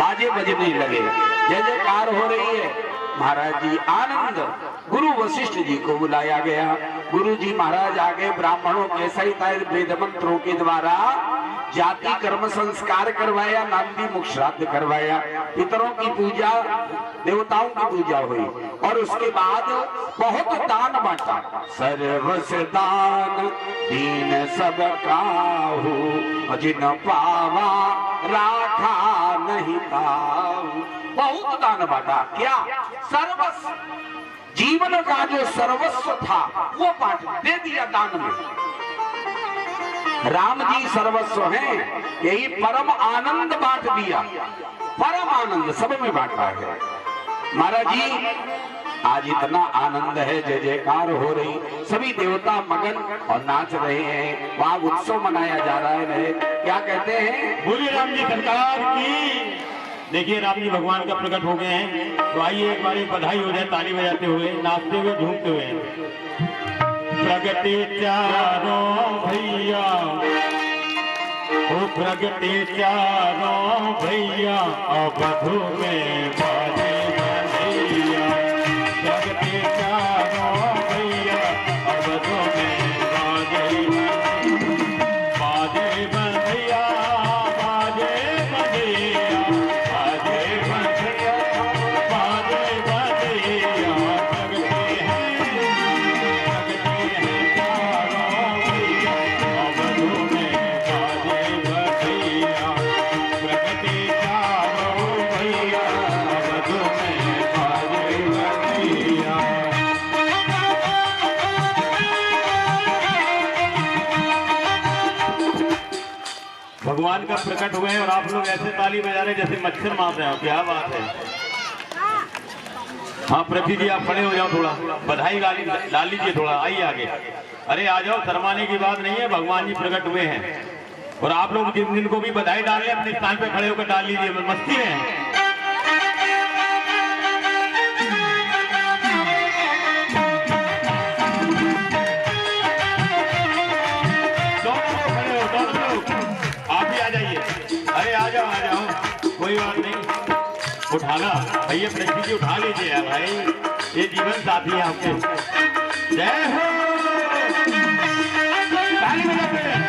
बाजे बजने लगे, जय जयकार हो रही है। महाराज जी आनंद, गुरु वशिष्ठ जी को बुलाया गया। गुरु जी महाराज आगे ब्राह्मणों के सहित वेद मंत्रों के द्वारा जाति कर्म संस्कार करवाया, नांदी मुख श्राद्ध करवाया, पितरों की पूजा, देवताओं की पूजा हुई और उसके बाद बहुत दान बांटा। सर्वस दान दीन सब काहू, जिन पावा राखा नहीं ताहू। बहुत दान बांटा। क्या? सर्वस्व, जीवन का जो सर्वस्व था वो बांट दे दिया दान में। राम जी सर्वस्व हैं, यही परम आनंद बांट दिया। परम आनंद सब में बांटा है। महाराज जी आज इतना आनंद है, जय जयकार हो रही, सभी देवता मगन और नाच रहे हैं। वहां उत्सव मनाया जा रहा है। क्या कहते हैं? बोलिए राम जी सरकार की। देखिए राम जी भगवान का प्रकट हो गए हैं, तो आइए एक बारी बधाई हो जाए ताली बजाते हुए, नाचते हुए, झूमते हुए। प्रगति चारों भैया, ओ प्रगति चारों भैया, अवधू में बाजे बंधैया। प्रगति चारों भैया, अवधू में बाजे बाजे बंधैया, बाजे बंधैया, बाजे बंधैया, बाजे बंधैया। प्रगति है चारों भैया, अवधू में बाजे बंधैया। प्रगति चारों भैया, अवधू में बाजे बंधैया। भगवान का प्रकट हुए और आप लोग ऐसे ताली बजा रहे जैसे मच्छर मार रहे हो। क्या बात है। हाँ पृथ्वी जी आप खड़े हो जाओ, थोड़ा बधाई डाल लीजिए, थोड़ा आइए आगे। अरे आ जाओ, शर्माने की बात नहीं है, भगवान जी प्रकट हुए हैं। और आप लोग जिन जिनको भी बधाई डाल रहे अपने स्थान पे खड़े होकर डाल लीजिए, मस्ती में हैं। कोई बात नहीं, उठाना भैया, पृथ्वी जी उठा लीजिए यार भाई, ये जीवन साथी है आपके। जय हो, ताली बजाते हैं।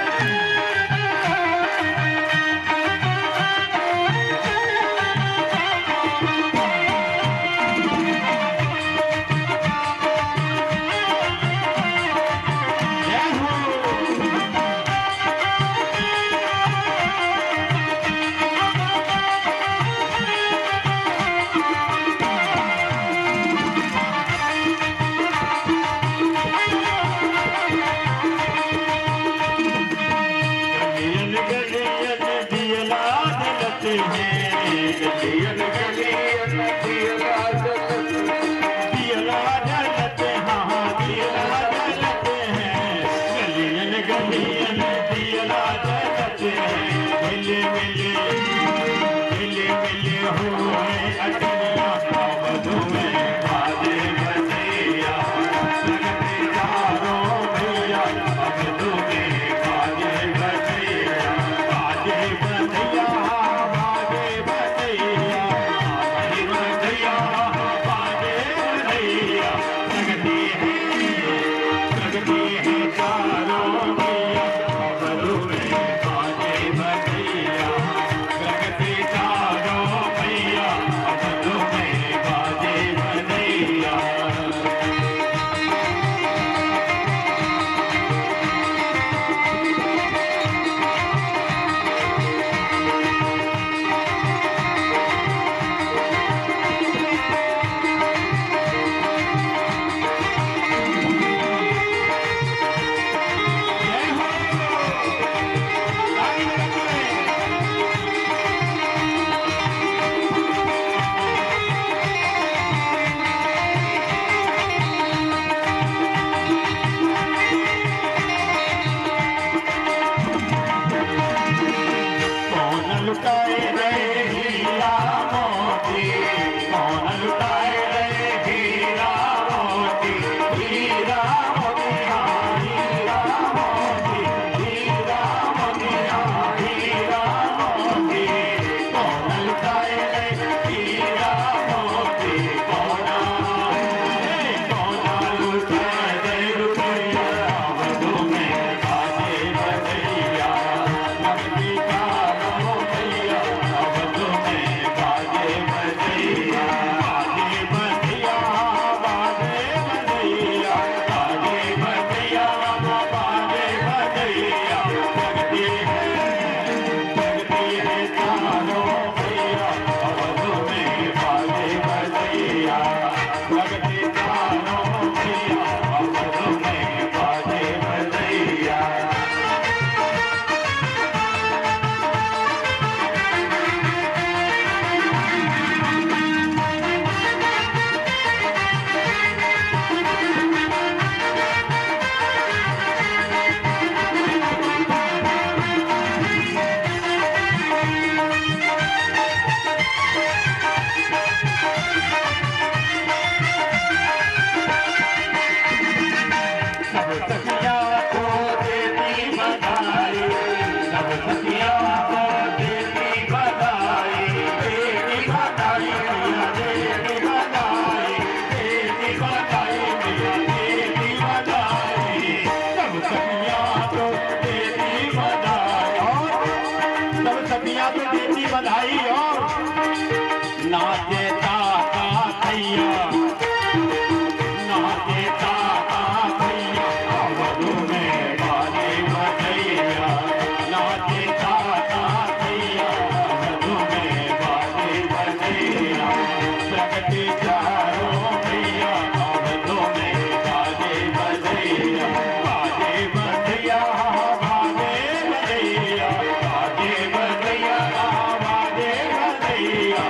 Bye. की बधाई और नाचे ताका थैया, नाचे ताका थैया, अवधू में बाजे बजैया, नाचे ताका थैया, अवधू में बाजे बजैया, प्रगति चारों भैया, अवधू में बाजे बजैया, बाजे बजैया, बाजे बजैया, बाजे बजैया, बाजे बजैया,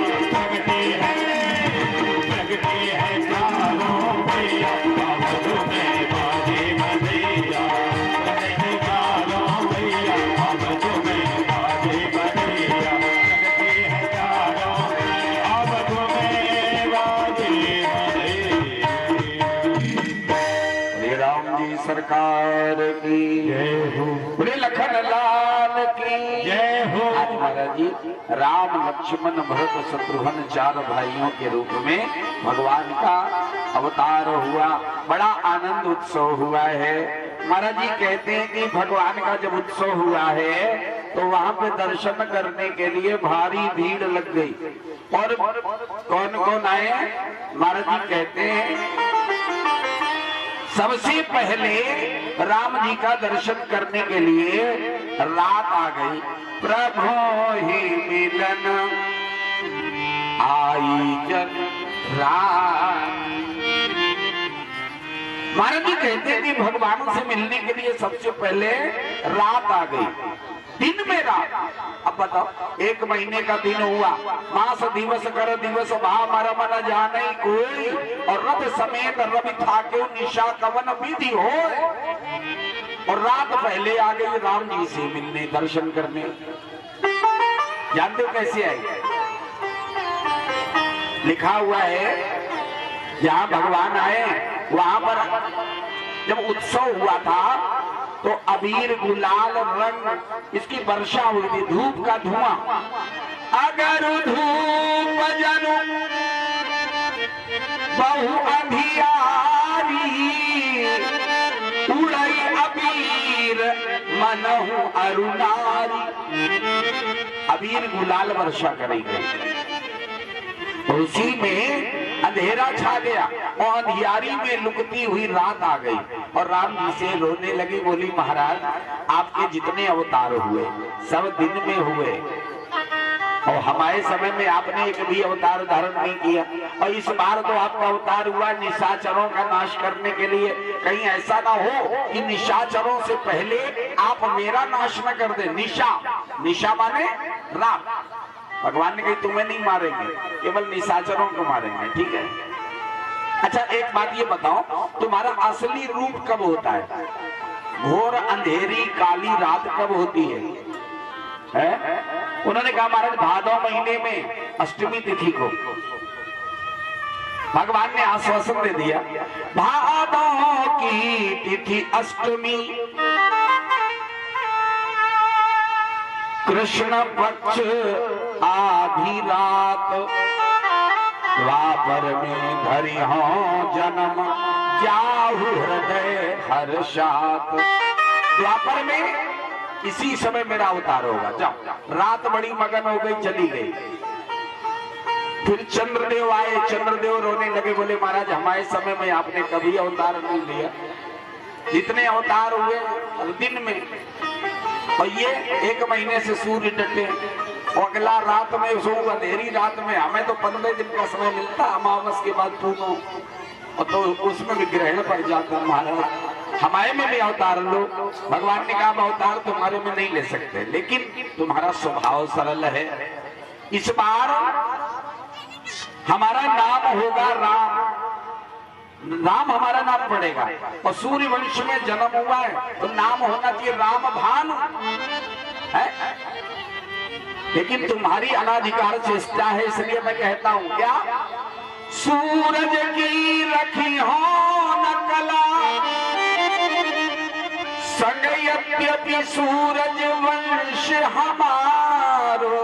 प्रगति है चारों भैया, अवधू में बाजे बजैया, प्रगति चारों भैया, अवधू में बाजे बजैया, प्रगति है चारों, अवधू में बाजे बजैया। श्री राम जी सरकार की जय हो, बोले लखन लाल की जय हो। आज महाराज जी राम लक्ष्मण भरत शत्रुघ्न चार भाइयों के रूप में भगवान का अवतार हुआ। बड़ा आनंद उत्सव हुआ है। महाराज जी कहते हैं कि भगवान का जब उत्सव हुआ है तो वहां पे दर्शन करने के लिए भारी भीड़ लग गई। और कौन कौन आए? महाराज जी कहते हैं सबसे पहले राम जी का दर्शन करने के लिए रात आ गई। प्रभु ही मिलन आई जन रात। महाराज जी कहते हैं कि भगवान से मिलने के लिए सबसे पहले रात आ गई, दिन में रात। अब बताओ, 1 महीने का दिन हुआ, मास दिवस कर दिवस भा मर मन जाने कोई, और रथ समेत रवि थाके निशा कवन विधि हो। और रात पहले आ गई राम जी से मिलने, दर्शन करने। जानते हो कैसे आई? लिखा हुआ है जहां भगवान आए वहां पर जब उत्सव हुआ था तो अबीर गुलाल रंग इसकी वर्षा हुई थी, धूप का धुआं। अगर धूप जनु बहु अंधियारी, उड़ई अबीर मनहु अरुणारी। अबीर गुलाल वर्षा करी गई, उसी में अंधेरा छा गया और अंधियारी में लुकती हुई रात आ गई। और राम जी से रोने लगी, बोली महाराज आपके जितने अवतार हुए सब दिन में हुए, और हमारे समय में आपने एक भी अवतार धारण नहीं किया। और इस बार तो आपका अवतार हुआ निशाचरों का नाश करने के लिए। कहीं ऐसा ना हो कि निशाचरों से पहले आप मेरा नाश न कर दे। निशा माने रात। भगवान ने कही तुम्हें नहीं मारेंगे, केवल निशाचरों को मारेंगे, ठीक है। अच्छा एक बात ये बताओ, तुम्हारा असली रूप कब होता है? घोर अंधेरी काली रात कब होती है? उन्होंने कहा महाराज भादौ महीने में अष्टमी तिथि को। भगवान ने आश्वासन दे दिया, भादौ की तिथि अष्टमी, कृष्ण पक्ष आधी रात, द्वापर में धरि हो जन्म, जाहु हृदय हर्षात। द्वापर में इसी समय मेरा अवतार होगा। जाओ, रात बड़ी मगन हो गई, चली गई। फिर चंद्रदेव आए, चंद्रदेव रोने लगे, बोले महाराज हमारे समय में आपने कभी अवतार नहीं लिया, जितने अवतार हुए दिन में। और ये 1 महीने से सूर्य डटे, और अगला रात में सो अंधेरी रात में। हमें तो 15 दिन का समय मिलता, अमावस के बाद पूनो, और तो उसमें भी ग्रहण पड़ जाता। महाराज हमारे में भी अवतार लो। भगवान ने कहा अवतार तुम्हारे में नहीं ले सकते, लेकिन तुम्हारा स्वभाव सरल है। इस बार हमारा नाम होगा राम, राम हमारा नाम पड़ेगा। और सूर्य वंश में जन्म हुआ है तो नाम होना चाहिए राम भानु है। लेकिन तुम्हारी अनाधिकार चेष्टा है, इसलिए मैं कहता हूं क्या, सूरज की रखी हो न कला, संग यद्यपि सूरज वंश हमारो,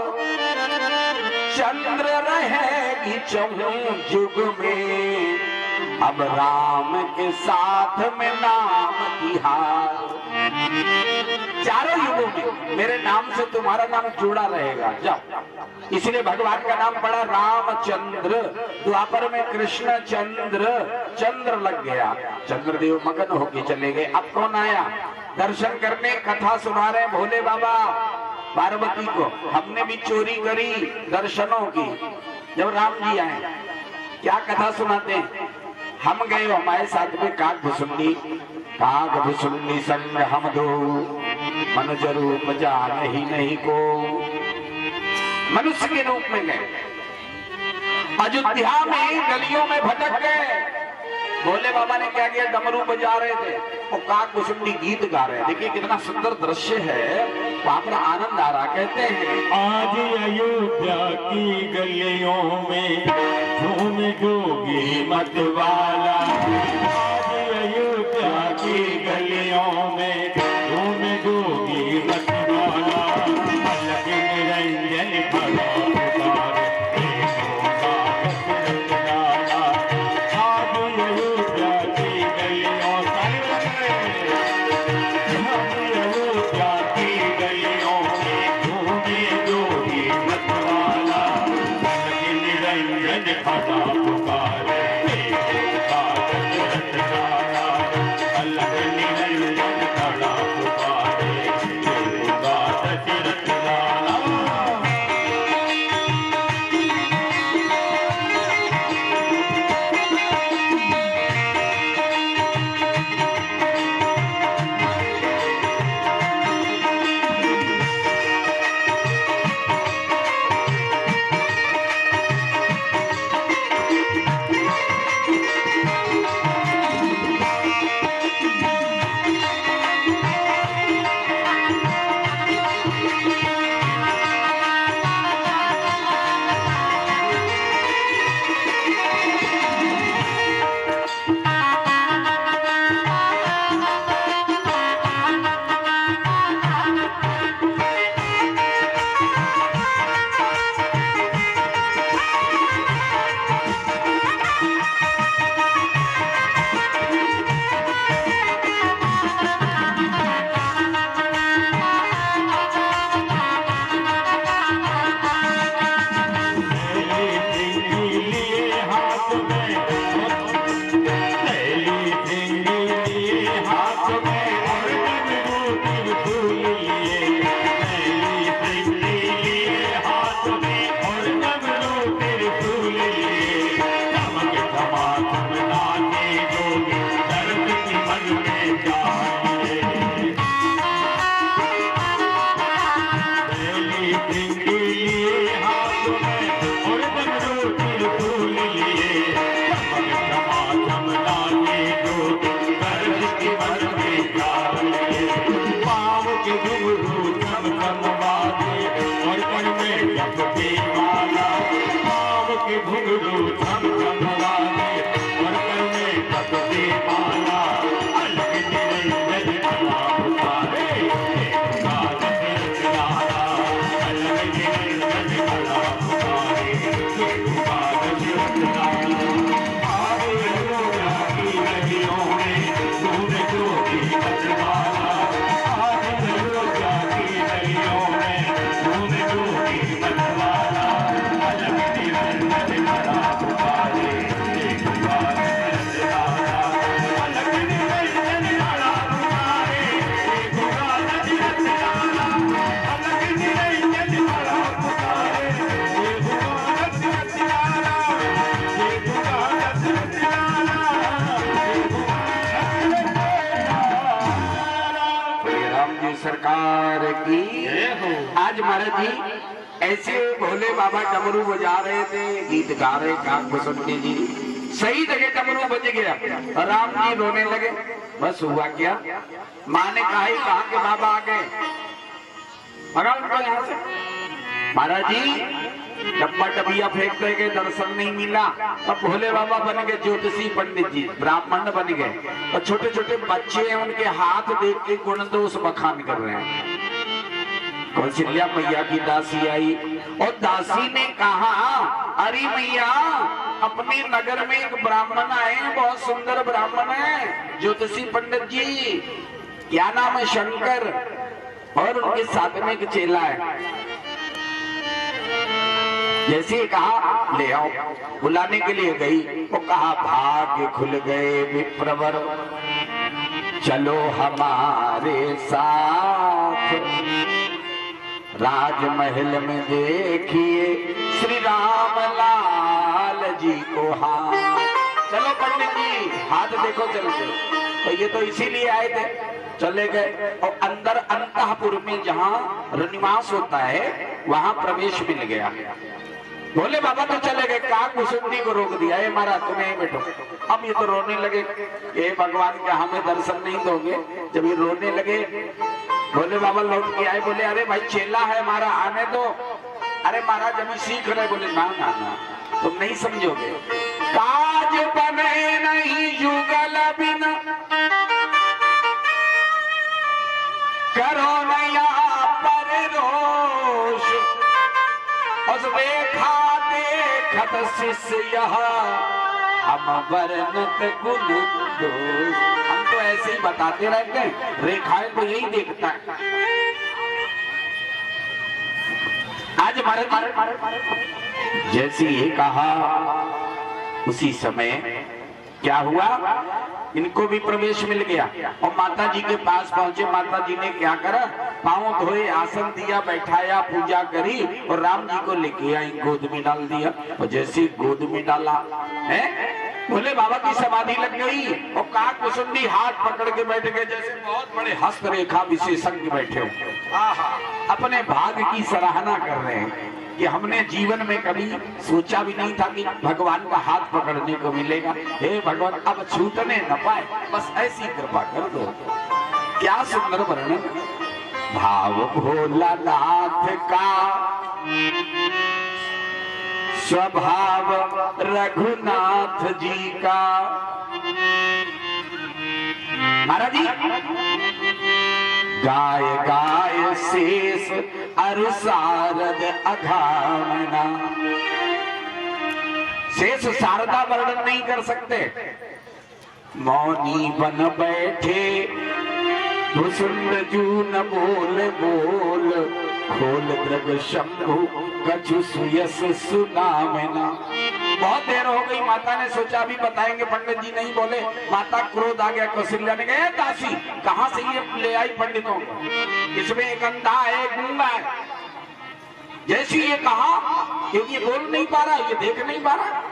चंद्र रहेगी चहुं जुग में, अब राम के साथ में नाम तिहार। चारों युगों में मेरे नाम से तुम्हारा नाम जुड़ा रहेगा। जाओ, इसलिए भगवान का नाम पड़ा रामचंद्र। द्वापर में कृष्ण चंद्र, चंद्र लग गया, चंद्रदेव मगन होके चले गए। अब कौन आया दर्शन करने? कथा सुना रहे भोले बाबा पार्वती को। हमने भी चोरी करी दर्शनों की जब राम जी आए। क्या कथा सुनाते हैं? हम गए, हमारे साथ में काग भुसुंडी, काग भुसुंडी संग हम दो, मनुज रूप जान ही नहीं को। मनुष्य के रूप में गए, अयोध्या में गलियों में भटक गए। भोले बाबा ने क्या किया? डमरू बजा रहे थे और काग भुसुंडी गीत गा रहे हैं। देखिए कितना सुंदर दृश्य है, वहां पर आनंद आ रहा। कहते हैं आज अयोध्या की गलियों में झूम जोगी मत वाला। आज अयोध्या की गलियों में झूम जोगी मत वाला। अलग निरंजन भला पुकार, आज अयोध्या की गलियों अयोध्या की गलियों में झूमे जोगी मत वाला। अलग निरंजन भला पुकार, अलग निरंजन भला पुकार, दशरथ लाला। सरकार की। आज महाराज जी ऐसे भोले बाबा डमरू बजा रहे थे, गीत गा रहे काग भुसुंडी जी। सही जगह डमरू बज गया, राम जी रोने लगे। बस हुआ क्या, माँ ने कहा कि बाबा आ गए, भगा उनको यहाँ से। महाराज जी डब्बा डबिया फेंकते गए, दर्शन नहीं मिला। तब भोले बाबा बन गए ज्योतिषी पंडित जी, ब्राह्मण बन गए। और छोटे छोटे बच्चे हैं, उनके हाथ देख के गुण दोष बखान कर रहे हैं। कौशल्या मैया की दासी आई, और दासी ने कहा, अरे भैया अपने नगर में एक ब्राह्मण आए, बहुत सुंदर ब्राह्मण है, ज्योतिषी पंडित जी, क्या नाम है, शंकर, और उनके साथ में एक चेला है। जैसे ही कहा ले आओ, बुलाने के लिए गई, वो कहा भाग्य खुल गए विप्रवर, चलो हमारे साथ, राजमहल में देखिए श्री राम लाल जी को हाथ। चलो पंडित जी हाथ देखो चल के, तो ये तो इसीलिए आए थे। चले गए और अंदर अंतःपुर में जहाँ निवास होता है वहां प्रवेश मिल गया। बोले बाबा तो चले गए, का कुसुमनी को रोक दिया, ये महाराज तुम्हें बैठो। अब ये तो रोने लगे, ये भगवान क्या हमें दर्शन नहीं दोगे? जब ये रोने लगे, बोले बाबा लौट के आए, बोले अरे भाई चेला है हमारा, आने दो। अरे महाराज अभी सीख रहे। बोले ना ना ना, तुम नहीं समझोगे, काज बने नहीं युगल बिना, करो नया पर रोष, उस देखा देखत शिष्य यह, हम वर्णत गुण दोष। हम तो ऐसे ही बताते रहते हैं, रेखाएं तो यही देखता है। आज महाराज जैसे ये कहा, उसी समय क्या हुआ, इनको भी प्रवेश मिल गया और माता जी के पास पहुंचे। माता जी ने क्या करा, पांव धोए, आसन दिया, बैठाया, पूजा करी और राम जी को लेके आई, गोद में डाल दिया। और जैसे गोद में डाला है, बोले बाबा की समाधि लग गई और का कुसुंडी हाथ पकड़ के बैठ गए, जैसे बहुत बड़े हस्तरेखा विशेषज्ञ बैठे हो, अपने भाग्य की सराहना कर रहे हैं कि हमने जीवन में कभी सोचा भी नहीं था कि भगवान का हाथ पकड़ने को मिलेगा। हे भगवान अब छूटने न पाए, बस ऐसी कृपा कर दो। क्या सुंदर वर्णन, भाव भोलानाथ का स्वभाव रघुनाथ जी का। महाराज जी गाय गाय शेष अरु शारद अघामना, शेष शारदा वर्णन नहीं कर सकते। मौनी बन बैठे भुसुंड जून बोल बोल, खोल द्रग शंभु कछु सुयस सुनामना। बहुत देर हो गई, माता ने सोचा अभी बताएंगे, पंडित जी नहीं बोले। माता क्रोध आ गया, कौशल्या ने कहा दासी कहां से ये ले आई पंडितों को, इसमें एक अंधा है, गूंगा है। जैसे ये कहा, क्योंकि ये बोल नहीं पा रहा, ये देख नहीं पा रहा।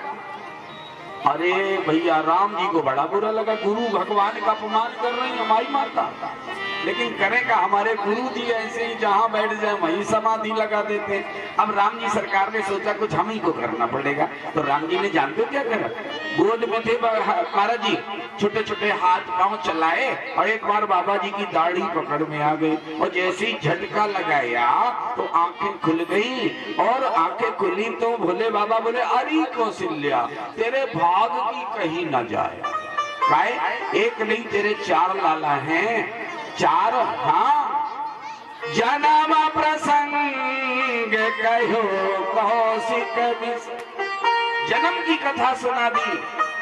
अरे भैया राम जी को बड़ा बुरा लगा, गुरु भगवान का अपमान कर रही है हमारी माता। लेकिन करेगा, हमारे गुरु जी ऐसे ही जहां बैठ जाए वहीं समाधि लगा देते। अब राम जी सरकार ने सोचा कुछ हम ही को करना पड़ेगा, तो राम जी ने जानते क्या करा, गोद में थे महाराज जी, छोटे छोटे हाथ पांव चलाए और एक बार बाबा जी की दाढ़ी पकड़ में आ गई और जैसे ही झटका लगाया तो आंखें खुल गई। और आंखें खुली तो भोले बाबा बोले, अरे कौशल्या तेरे भाग की कहीं न जाए। काय एक नहीं तेरे चार लाला हैं, चार। हाँ जन्म प्रसंग कहो कौशिक, जन्म की कथा सुना दी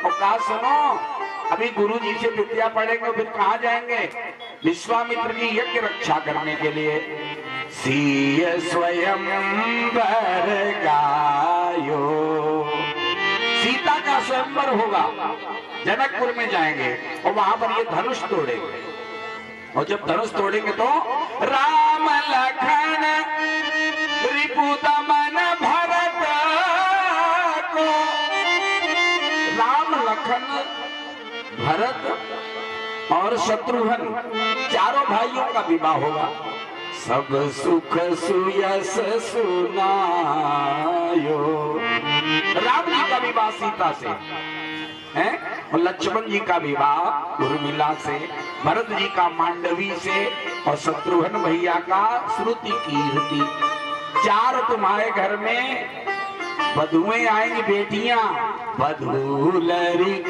और कहा सुनो, अभी गुरु जी से विद्या पढ़ेंगे फिर कहाँ जाएंगे, विश्वामित्र की यज्ञ रक्षा करने के लिए। सीय स्वयं वर गायो, सीता का स्वयंवर होगा, जनकपुर में जाएंगे और वहां पर ये धनुष तोड़ेंगे। और जब धनुष तोड़ेंगे तो राम लखन रिपु दमन भरत को, राम लखन भरत और शत्रुघ्न चारों भाइयों का विवाह होगा। सब सुख सुयस सुनायो, राम जी का विवाह सीता से है और लक्ष्मण जी का विवाह उर्मिला से, भरत जी का मांडवी से और शत्रुघ्न भैया का श्रुति कीर्ति। चार तुम्हारे घर में वधुएं आएंगी, बेटियां, वधू लरी